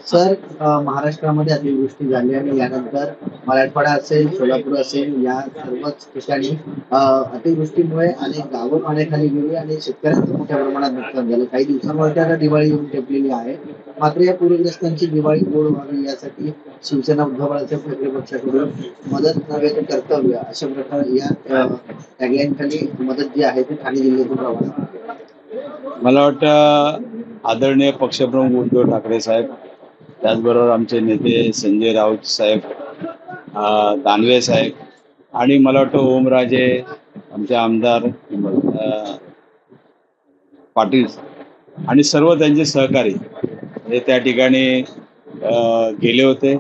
Sir, महाराष्ट्रामध्ये अतिवृष्टी झाली आणि यानंतर मराठवाडा असेल, सोलापूर असेल या सर्वच ठिकाणी अतिवृष्टीमुळे अनेक गावं पाण्याखाली गेली आणि शेतकऱ्यांचं मोठ्या प्रमाणात नुकसान झालं. काही दिवसांवरती आता दिवाळी येऊन ठेपलेली आहे. मात्र या पूरग्रस्तांची दिवाळी गोड व्हावी यासाठी शिवसेना उद्धव बाळासाहेब ठाकरे पक्षाकडून मदत नव्हे तर कर्तव्य अशा प्रकारे या टॅगलाईन खाली मदत जी आहे ती ठाणे जिल्ह्यातून रवाना. मला वाटतं आदरणीय पक्षप्रमुख उद्धव ठाकरे साहेब, त्याचबरोबर आमचे नेते संजय राऊत साहेब, दानवे साहेब आणि मला वाटतं ओमराजे, आमचे आमदार पाटील आणि सर्व त्यांचे सहकारी हे त्या ठिकाणी गेले होते.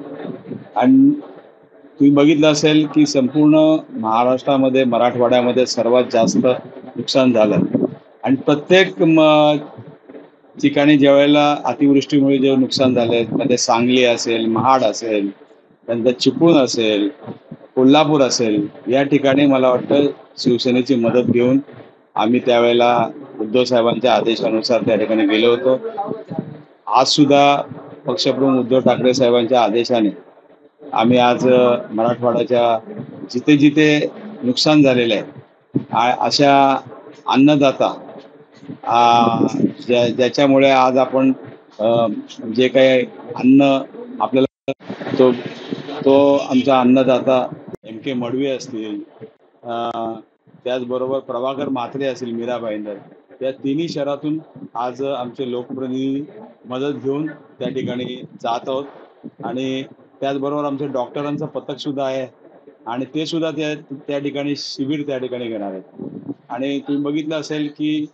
आणि तुम्ही बघितलं असेल की संपूर्ण महाराष्ट्रामध्ये, मराठवाड्यामध्ये सर्वात जास्त नुकसान झालं आणि प्रत्येक ठिकाणी ज्या वेळेला अतिवृष्टीमुळे जे नुकसान झाले मध्ये सांगली असेल, महाड असेल, त्यानंतर चिपळूण असेल, कोल्हापूर असेल, या ठिकाणी मला वाटतं शिवसेनेची मदत घेऊन आम्ही त्यावेळेला उद्धव साहेबांच्या आदेशानुसार त्या ठिकाणी गेलो होतो. आज सुद्धा पक्षप्रमुख उद्धव ठाकरे साहेबांच्या आदेशाने आम्ही आज मराठवाड्याच्या जिथे जिथे नुकसान झालेलं आहे अशा अन्नदाता ज्याच्यामुळे आज आपण जे काही अन्न आपल्याला तो तो आमचा अन्नदाता एम के मडवी असतील, त्याचबरोबर प्रभाकर म्हात्रे असतील, मीरा भाईंदर, या तिन्ही शहरातून आज आमचे लोकप्रतिनिधी मदत घेऊन त्या ठिकाणी जात आहोत. आणि त्याचबरोबर आमचे डॉक्टरांचं पथक सुद्धा आहे आणि ते सुद्धा त्या ठिकाणी शिबिर त्या ठिकाणी घेणार आहेत. आणि तुम्ही बघितलं असेल की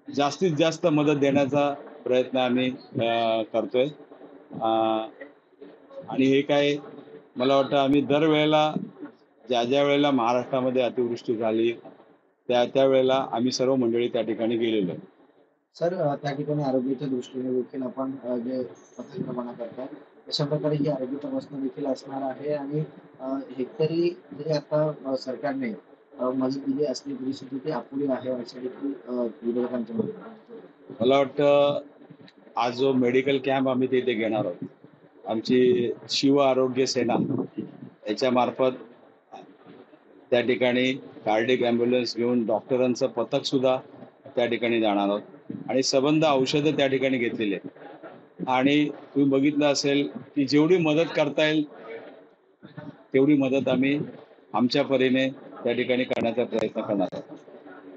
जास्तीत जास्त मदत देण्याचा प्रयत्न आम्ही करतोय. आणि हे काय मला वाटतं आम्ही दरवेळेला ज्या वेळेला महाराष्ट्रामध्ये अतिवृष्टी झाली त्या वेळेला आम्ही सर्व मंडळी त्या ठिकाणी गेलेलो आहे. सर, त्या ठिकाणी आरोग्याच्या दृष्टीने देखील आपण जे पथक रवाना करतात अशा प्रकारे ही आरोग्य तपासणी देखील असणार आहे आणि हेक्टरी जरी आता सरकारने मदत दिली असली तरी सुद्धा ती अपुरी आहे असं देखील विरोधकांचं म्हणणं आहे. मला वाटतं आज जो मेडिकल कॅम्प आम्ही तिथे घेणार आहोत, आमची शिव आरोग्य सेना याच्या मार्फत त्या ठिकाणी कार्डिक ॲम्ब्युलन्स घेऊन डॉक्टरांचं पथक सुद्धा त्या ठिकाणी जाणार आहोत आणि सबंध औषधं त्या ठिकाणी घेतलेली आहेत. आणि तुम्ही बघितलं असेल की जेवढी मदत करता येईल तेवढी मदत आम्ही आमच्या परीने त्या ठिकाणी करण्याचा प्रयत्न करणार आहोत.